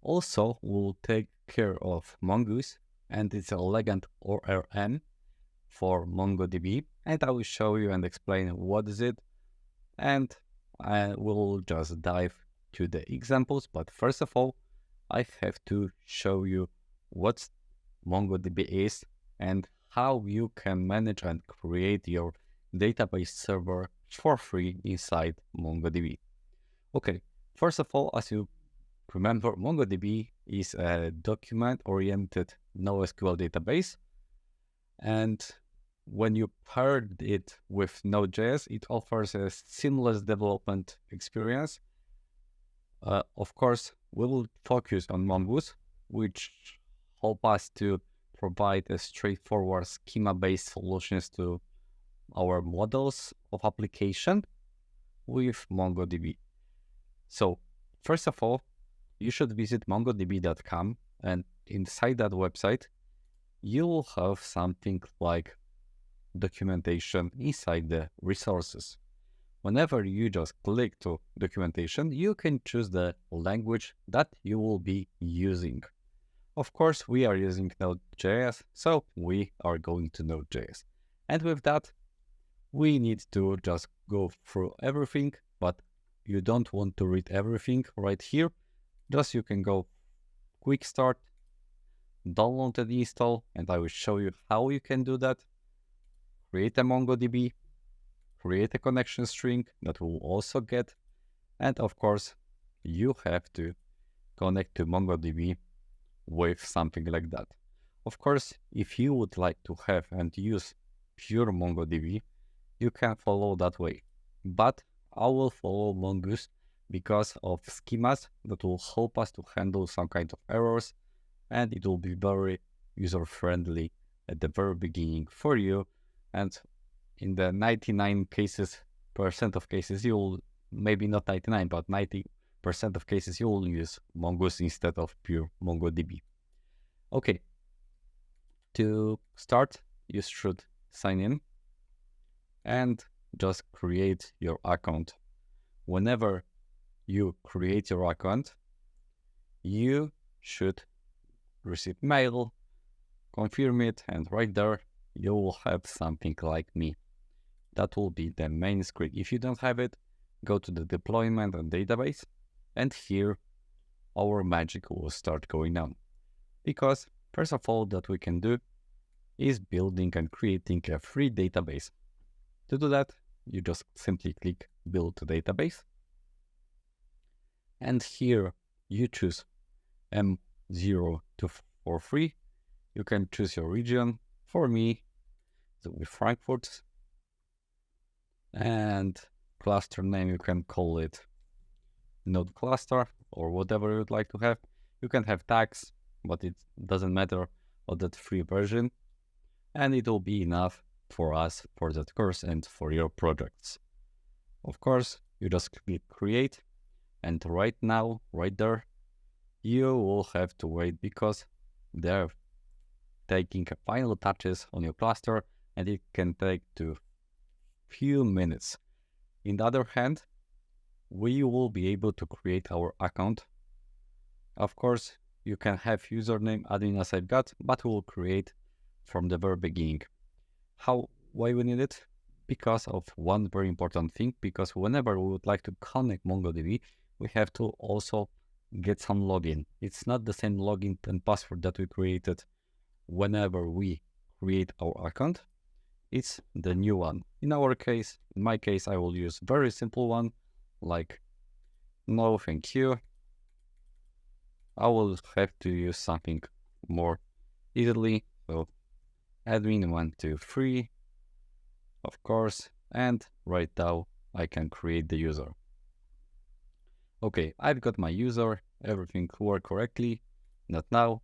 Also, we'll take care of Mongoose and its elegant ORM for MongoDB, and I will show you and explain what is it, and I will just dive to the examples. But first of all, I have to show you what MongoDB is and how you can manage and create your database server for free inside MongoDB. Okay, first of all, as you remember, MongoDB is a document-oriented NoSQL database, and when you pair it with Node.js, it offers a seamless development experience. Of course, we will focus on Mongoose, which help us to provide a straightforward schema-based solutions to our models of application with MongoDB. So, first of all, you should visit mongodb.com, and inside that website, you will have something like documentation inside the resources. Whenever you just click to documentation, you can choose the language that you will be using. Of course, we are using Node.js, so we are going to Node.js. And with that, we need to just go through everything, but you don't want to read everything right here. Just you can go quick start, download and install, and I will show you how you can do that. Create a MongoDB, create a connection string that we'll also get, and of course, you have to connect to MongoDB with something like that. Of course, if you would like to have and use pure MongoDB, you can follow that way. But I will follow Mongoose because of schemas that will help us to handle some kind of errors, and it will be very user-friendly at the very beginning for you. And in the 99% of cases, you'll, maybe not 99, but 90% of cases, you will use Mongoose instead of pure MongoDB. Okay, to start, you should sign in and just create your account. Whenever you create your account, you should receive mail, confirm it, and right there, you will have something like me. That will be the main screen. If you don't have it, go to the deployment and database, and here our magic will start going on. Because first of all, that we can do is building and creating a free database. To do that, you just simply click build database, and here you choose M0 for free. You can choose your region. For me, it will be Frankfurt, and cluster name, you can call it node cluster or whatever you would like to have. You can have tags, but it doesn't matter on that free version, and it will be enough for us for that course and for your projects. Of course, you just click create, and right now, right there, you will have to wait because they're taking final touches on your cluster, and it can take to few minutes. In the other hand, we will be able to create our account. Of course, you can have username admin as I've got, but we will create from the very beginning. Why we need it? Because of one very important thing, because whenever we would like to connect MongoDB, we have to also get some login. It's not the same login and password that we created whenever we create our account. It's the new one. In my case, I will use very simple one, like no thank you. I will have to use something more easily. So admin 123, of course, and right now I can create the user. Okay, I've got my user, everything worked correctly. Not now.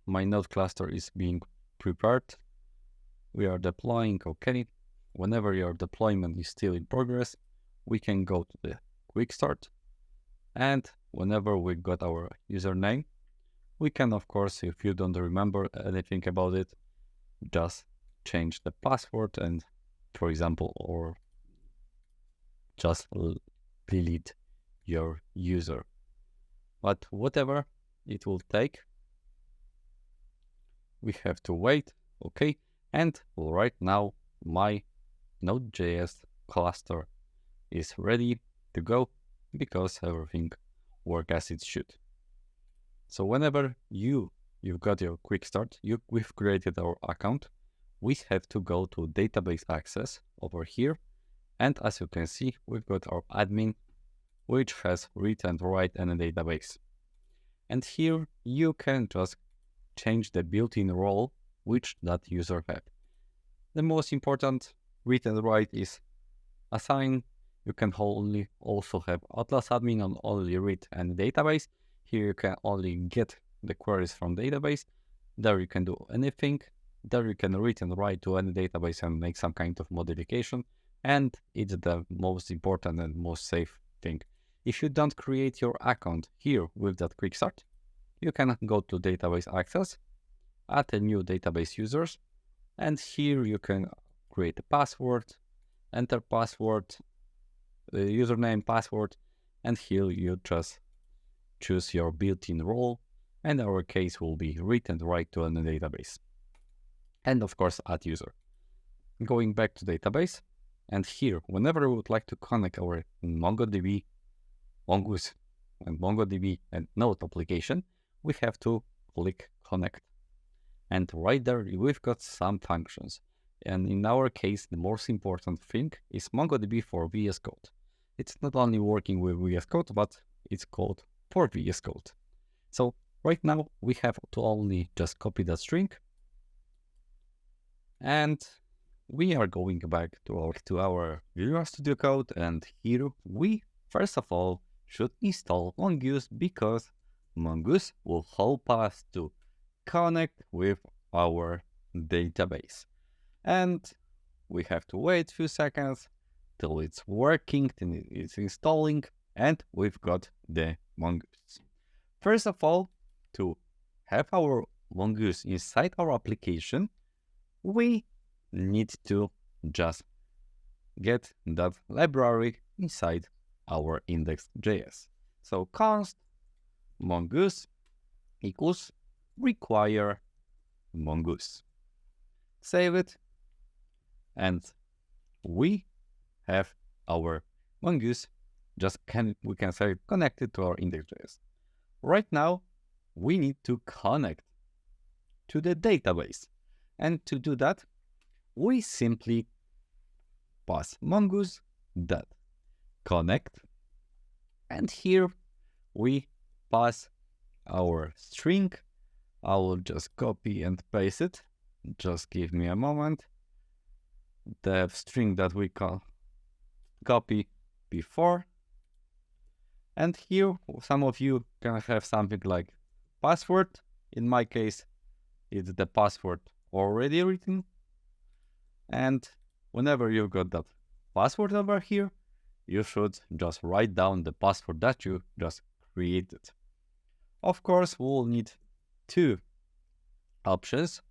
My node cluster is being prepared. We are deploying, okay. Whenever your deployment is still in progress, we can go to the quick start. And whenever we got our username, we can, of course, if you don't remember anything about it, just change the password and, for example, or just delete your user. but whatever it will take, we have to wait. Okay, and right now my Node.js cluster is ready to go because everything works as it should. So whenever you've got your quick start, we've created our account, we have to go to database access over here. And as you can see, we've got our admin, which has read and write in a database. And here you can just change the built-in role which that user have. The most important read and write is assign. You can only also have Atlas admin on only read and database. Here you can only get the queries from database. There you can do anything. There you can read and write to any database and make some kind of modification. And it's the most important and most safe thing. If you don't create your account here with that quick start, you can go to database access, add a new database users, and here you can create a password, enter password, username, password, and here you just choose your built-in role, and our case will be read and write to a database. And of course, add user. Going back to database, and here, whenever we would like to connect our MongoDB, Mongoose, and MongoDB and Node application, we have to click connect. And right there, we've got some functions. And in our case, the most important thing is MongoDB for VS Code. It's not only working with VS Code, but it's called for VS Code. So right now, we have to only just copy that string. And we are going back to our Visual Studio Code. And here we, first of all, should install Mongoose because Mongoose will help us to connect with our database. And we have to wait a few seconds till it's working, till it's installing, and we've got the Mongoose. First of all, to have our Mongoose inside our application, we need to just get that library inside our index.js. So const mongoose equals require mongoose. Save it, and we have our mongoose we can say connected to our index.js. Right now, we need to connect to the database. And to do that, we simply pass mongoose dot connect, and here we pass our string. I will just copy and paste it. Just give me a moment. The string that we copy before. And here, some of you can have something like password. In my case, it's the password already written. And whenever you've got that password over here, you should just write down the password that you just created. Of course, we'll need two options.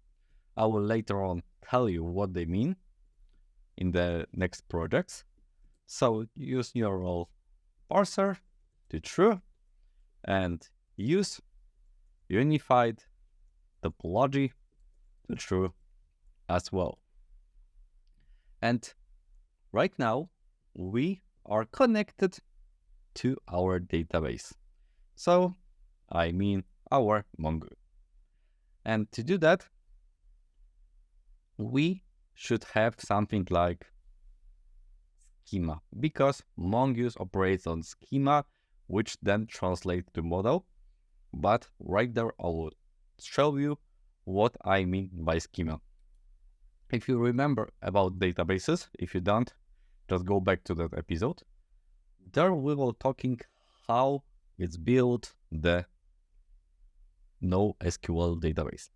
I will later on tell you what they mean in the next projects. So use neural parser to true and use unified topology to true as well. And right now we are connected to our database. So I mean our Mongo. And to do that, we should have something like schema, because Mongoose operates on schema, which then translates to model. But right there, I will show you what I mean by schema. If you remember about databases, if you don't, just go back to that episode. There we were talking how it's built the NoSQL database.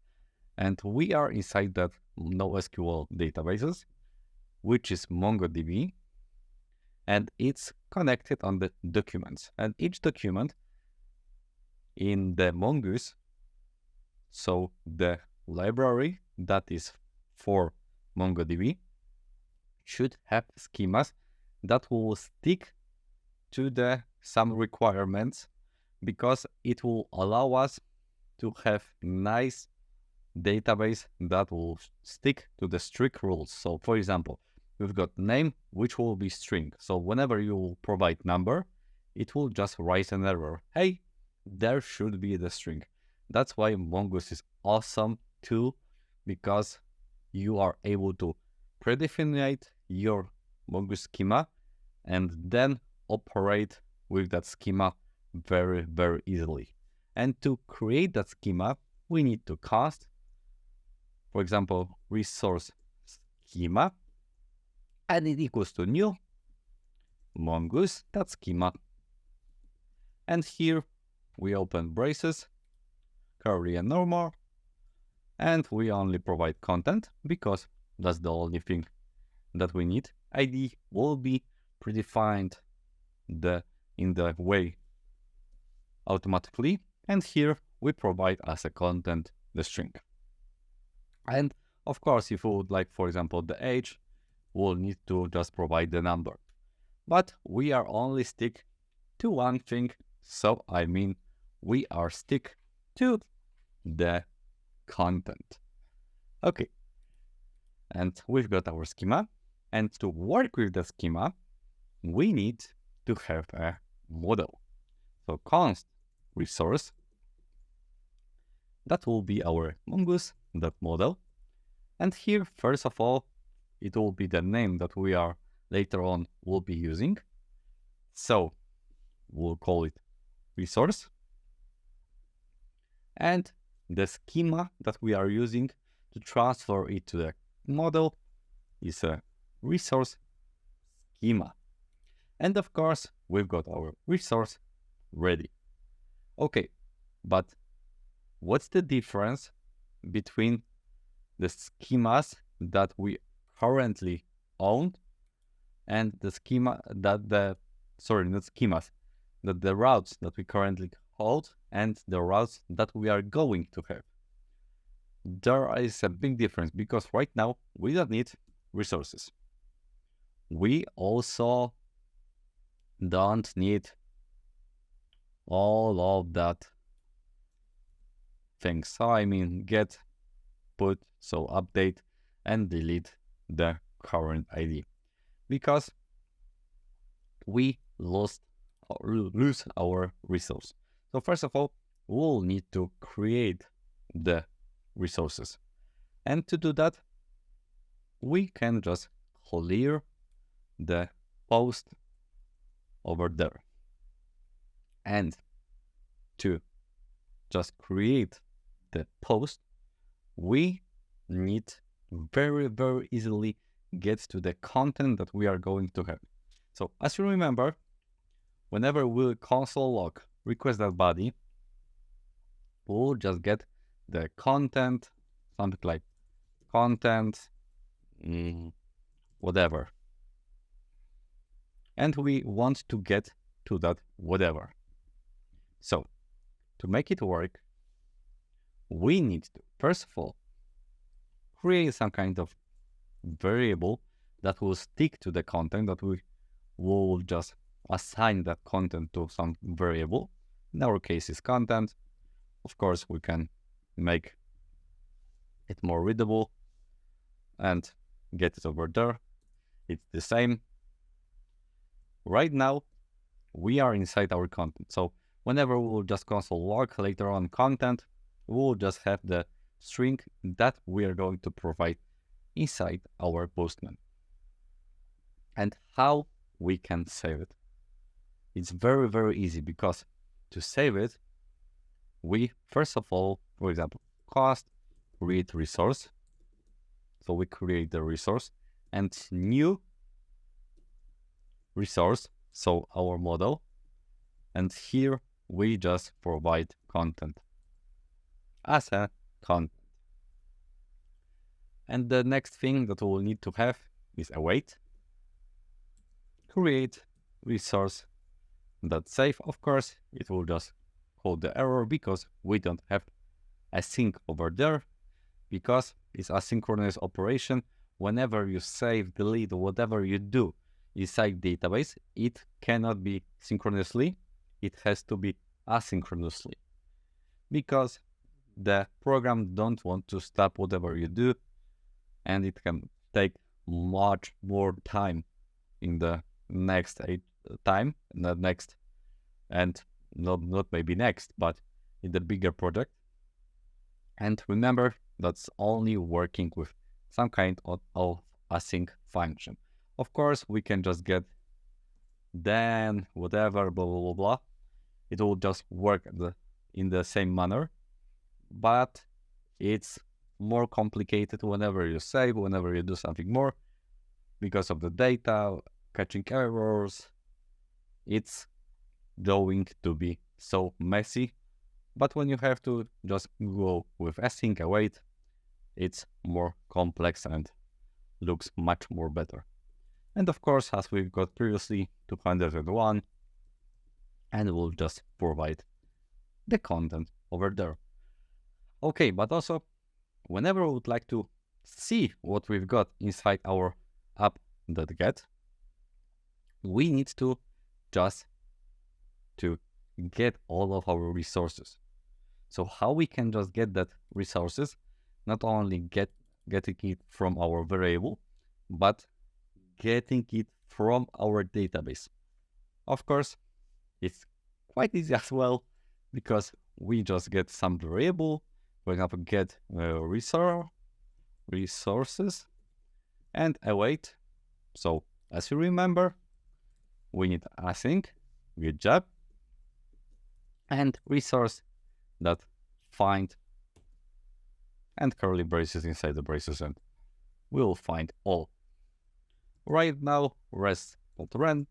And we are inside that NoSQL databases, which is MongoDB, and it's connected on the documents. And each document in the Mongoose, so the library that is for MongoDB, should have schemas that will stick to some requirements, because it will allow us to have nice database that will stick to the strict rules. So for example, we've got name, which will be string. So whenever you will provide number, it will just write an error. Hey, there should be the string. That's why Mongoose is awesome tool, because you are able to predefine your Mongoose schema and then operate with that schema very, very easily. And to create that schema, we need to cast, for example, resource schema, and it equals to new mongoose.schema. And here we open braces, curly and normal, and we only provide content because that's the only thing that we need. ID will be predefined in the way automatically, and here we provide as a content the string. And of course, if we would like, for example, the age, we'll need to just provide the number. But we are only stick to one thing, so I mean we are stick to the content. Okay, and we've got our schema, and to work with the schema, we need to have a model. So const resource, that will be our mongoose.model. And here, first of all, it will be the name that we are later on will be using. So we'll call it resource. And the schema that we are using to transfer it to the model is a resource schema. And of course, we've got our resource ready. Okay, but what's the difference between the schemas that we currently own and the schema that the routes that we currently hold and the routes that we are going to have? There is a big difference, because right now we don't need resources. We also don't need all of that things. So I mean get, put, so update and delete the current ID, because we lose our resource. So first of all, we'll need to create the resources. And to do that, we can just clear the post over there. And to just create the post, we need very, very easily get to the content that we are going to have. So as you remember, whenever we'll console log request.body, we'll just get the content, something like content, whatever. And we want to get to that whatever. So to make it work, we need to, first of all, create some kind of variable that will stick to the content, that we will just assign that content to some variable. In our case is content. Of course, we can make it more readable and get it over there. It's the same. Right now, we are inside our content. So whenever we will just console log later on content, we will just have the string that we are going to provide inside our postman. And how we can save it? It's very, very easy, because to save it, we first of all, for example, cost create resource. So we create the resource and new resource, so our model, and here we just provide content as a content. And the next thing that we'll need to have is await, create resource that save. Of course, it will just call the error because we don't have async over there, because it's asynchronous operation. Whenever you save, delete, or whatever you do inside database, it cannot be synchronously. It has to be asynchronously, because the program don't want to stop whatever you do, and it can take much more time in the next and not maybe next, but in the bigger project. And remember, that's only working with some kind of async function. Of course, we can just get then whatever, blah, blah, blah, blah. It will just work in the same manner, but it's more complicated whenever you save, whenever you do something more, because of the data, catching errors. It's going to be so messy. But when you have to just go with async await, it's more complex and looks much more better. And of course, as we've got previously, 201, and we'll just provide the content over there. Okay, but also, whenever we would like to see what we've got inside our app.get, we need to just to get all of our resources. So how we can just get that resources, not only getting it from our variable, but getting it from our database. Of course, it's quite easy as well, because we just get some variable, for example, get resources and await. So as you remember, we need async, good job, and resource that find and curly braces inside the braces, and we'll find all. Right now, rest.run,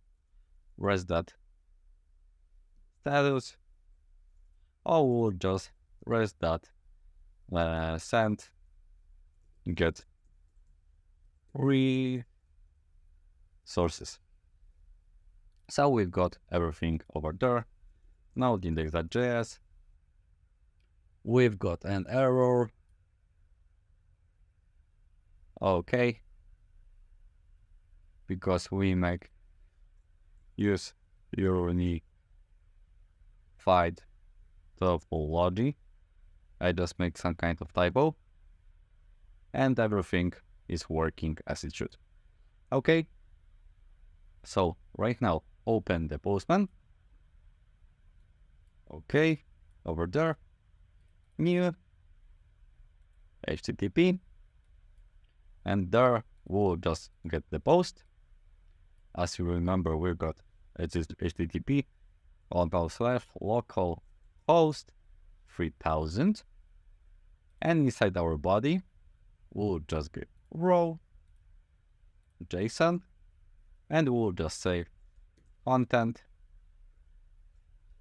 rest.status, or we'll just rest.send get resources. So we've got everything over there. Now the index.js, we've got an error. Okay, because we make use unified topology. I just make some kind of typo, and everything is working as it should. Okay, so right now open the Postman. Okay, over there, new HTTP, and there we'll just get the post. As you remember, we've got HTTP /localhost 3000, and inside our body we'll just get raw JSON, and we'll just say content,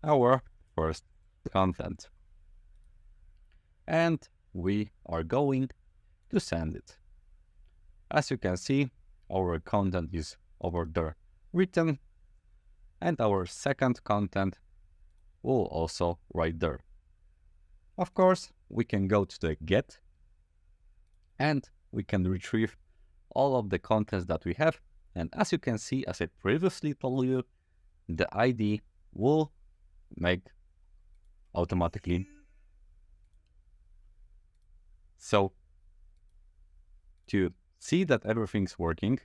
our first content, and we are going to send it. As you can see, our content is over there written, and our second content will also right there. Of course, we can go to the get, and we can retrieve all of the contents that we have. And as you can see, as I previously told you, the ID will make automatically. So to see that everything's working,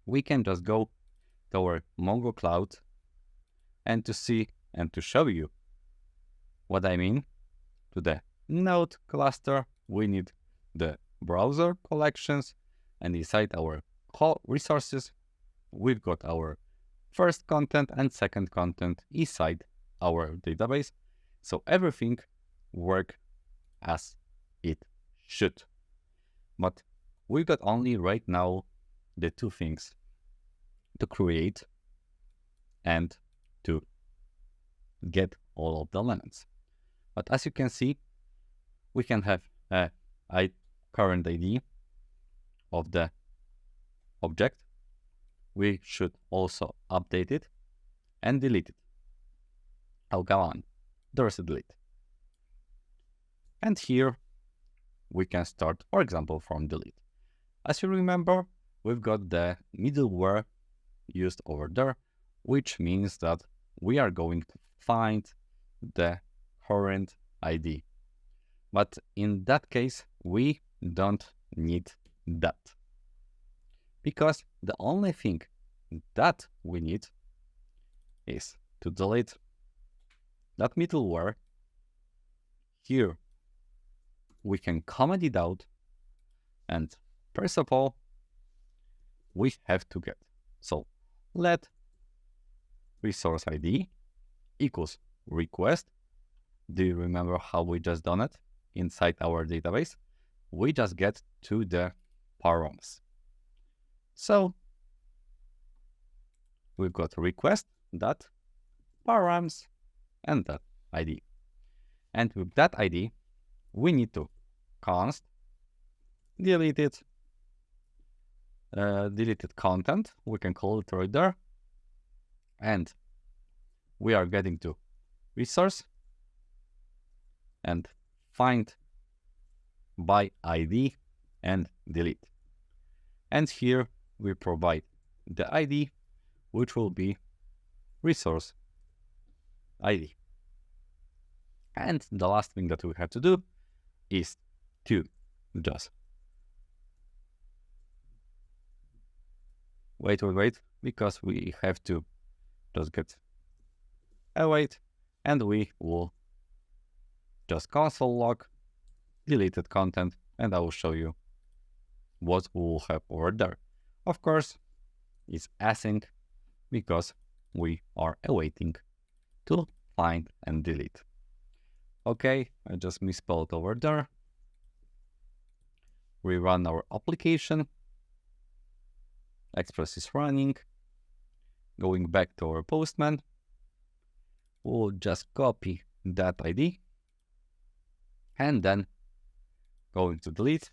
we can just go to our Mongo Cloud, and to see and to show you what I mean, to the node cluster, we need the browser collections, and inside our resources, we've got our first content and second content inside our database. So everything work as it should. But we've got only right now the two things: to create and to get all of the elements. But as you can see, we can have a current ID of the object. We should also update it and delete it. Oh, come on, there's a delete. And here we can start, for example, from delete. As you remember, we've got the middleware used over there, which means that we are going to find the current ID. But in that case, we don't need that, because the only thing that we need is to delete that middleware. Here we can comment it out, and first of all, we have to get. So let resource ID equals request. Do you remember how we just done it inside our database? We just get to the params. So we've got request that params and that ID. And with that ID, we need to const deleted content. We can call it right there. And we are getting to resource and find by ID and delete. And here we provide the ID, which will be resource ID. And the last thing that we have to do is to just wait, because we have to just get await, and we will just console log deleted content, and I will show you what we will have over there. Of course, it's async because we are awaiting to find and delete. Okay, I just misspelled over there. We run our application. Express is running. Going back to our Postman, we'll just copy that ID and then going to delete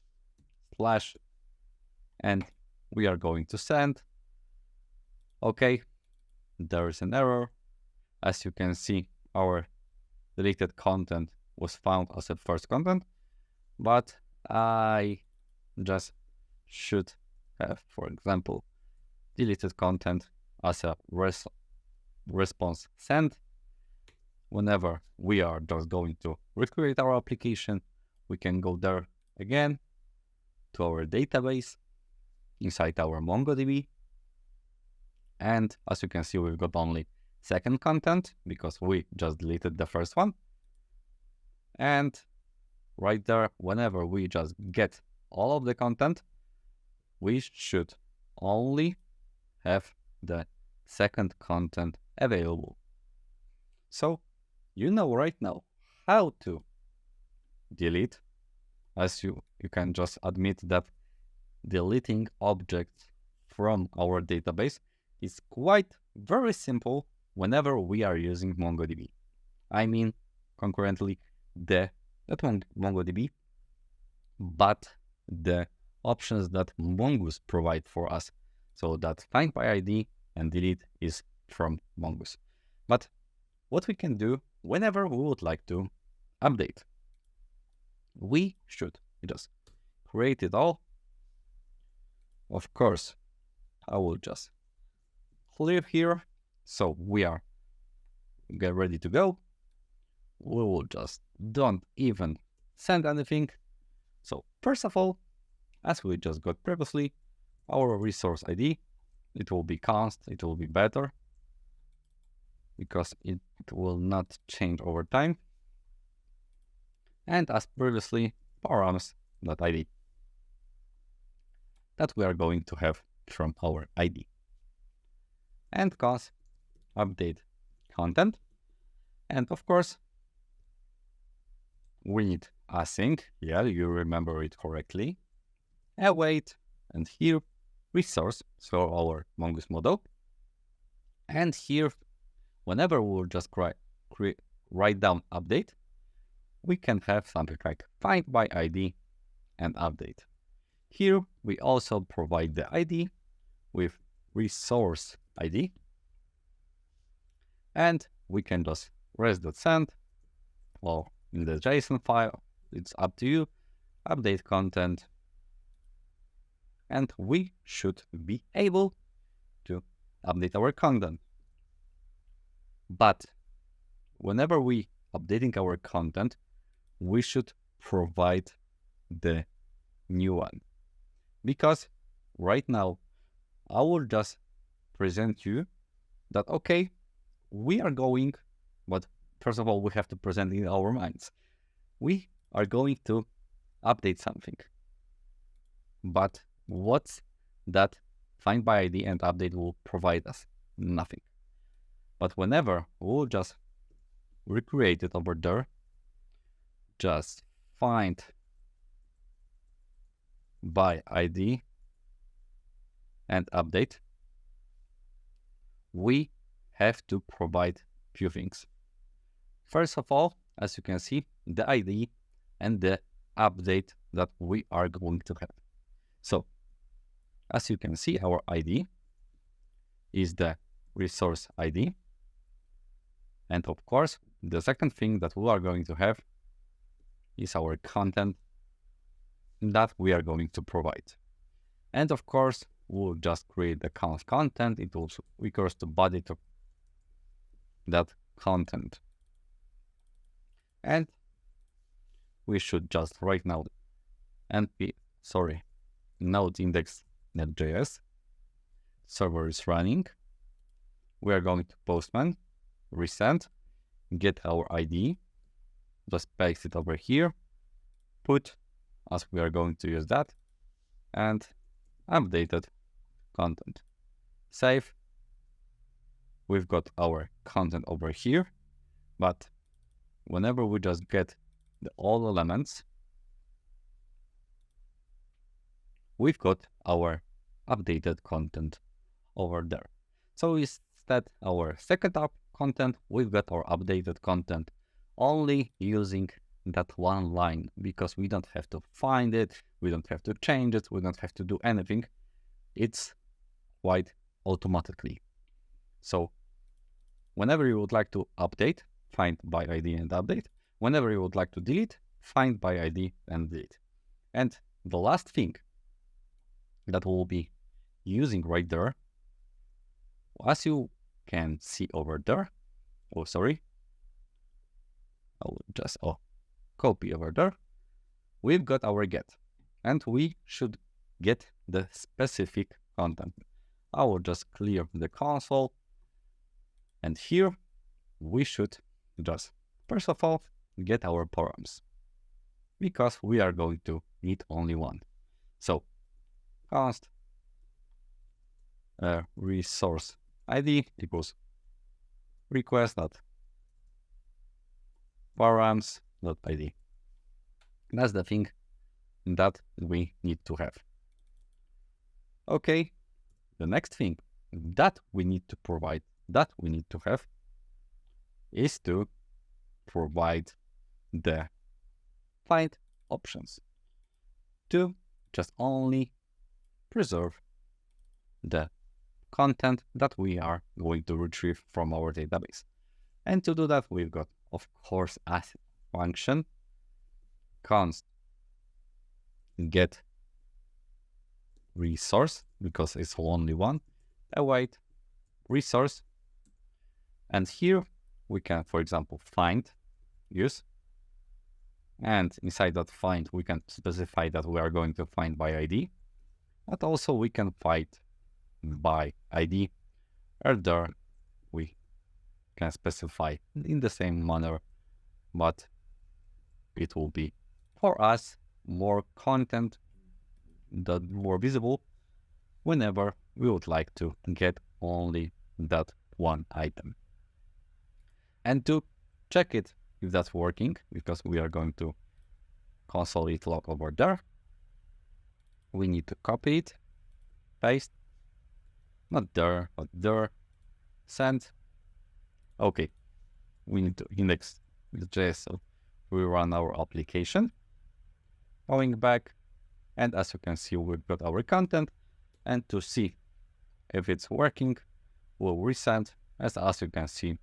slash, and we are going to send. Okay, there is an error. As you can see, our deleted content was found as a first content, but I just should have, for example, deleted content as a response send. Whenever we are just going to recreate our application, we can go there again to our database inside our MongoDB. And as you can see, we've got only second content because we just deleted the first one. And right there, whenever we just get all of the content, we should only have the second content available. So you know right now how to delete, as you can just admit that deleting objects from our database is quite very simple whenever we are using MongoDB. I mean, concurrently, not MongoDB, but the options that Mongoose provide for us. So that find by ID and delete is from Mongoose. But what we can do whenever we would like to update, we should just create it all. Of course, I will just clear here. So we are get ready to go. We will just don't even send anything. So first of all, as we just got previously, our resource ID, it will be const, it will be better because it will not change over time. And as previously, params.id that we are going to have from our ID. And const update content. And of course, we need async. Yeah, you remember it correctly. Await, and here resource, so our Mongoose model. And here, whenever we'll just write down update, we can have something like find by ID and update. Here we also provide the ID with resource ID, and we can just res.send, or in the JSON file, it's up to you, update content, and we should be able to update our content. But whenever we updating our content, we should provide the new one. Because right now, I will just present you that, okay, we are going, but first of all, we have to present in our minds. We are going to update something. But what's that find by ID and update will provide us? Nothing. But whenever we'll just recreate it over there, just find by ID and update, we have to provide few things. First of all, as you can see, the ID and the update that we are going to have. So, as you can see, our ID is the resource ID. And of course, the second thing that we are going to have is our content that we are going to provide. And of course, we'll just create the content. It also equals to body to that content. And we should just right now node index.js server is running. We are going to postman, resend, get our ID, just paste it over here, put, as we are going to use that, and updated content. Save. We've got our content over here, but whenever we just get all elements, we've got our updated content over there. So instead our second content, we've got our updated content only using that one line, because we don't have to find it, we don't have to change it, we don't have to do anything. It's quite automatically. So whenever you would like to update, find by ID and update. Whenever you would like to delete, find by ID and delete. And the last thing that we'll be using right there, as you can see over there, copy over there, we've got our get, and we should get the specific content. I will just clear the console, and here we should just, first of all, get our params, because we are going to need only one. So const resource ID equals request.params.id. That's the thing that we need to have. Okay, the next thing that we need to provide, that we need to have, is to provide the find options to just only preserve the content that we are going to retrieve from our database. And to do that, we've got, of course, as function const get resource, because it's only one, await resource. And here we can, for example, find use. And inside that find, we can specify that we are going to find by ID. But also we can find by ID. And there we can specify in the same manner, but it will be for us more content that more visible whenever we would like to get only that one item. And to check it if that's working, because we are going to console it log over there, we need to copy it, paste, not there, but there, send. Okay, we need to index.js, so we run our application, going back, and as you can see, we've got our content. And to see if it's working, we'll resend. As you can see,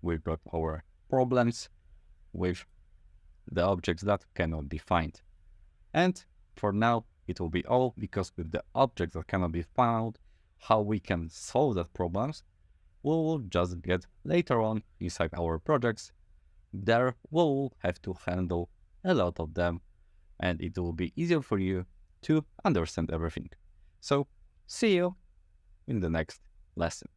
we've got our problems with the objects that cannot be found. And for now, it will be all, because with the objects that cannot be found, how we can solve that problems, we will just get later on inside our projects There we'll have to handle a lot of them, and it will be easier for you to understand everything. So, see you in the next lesson.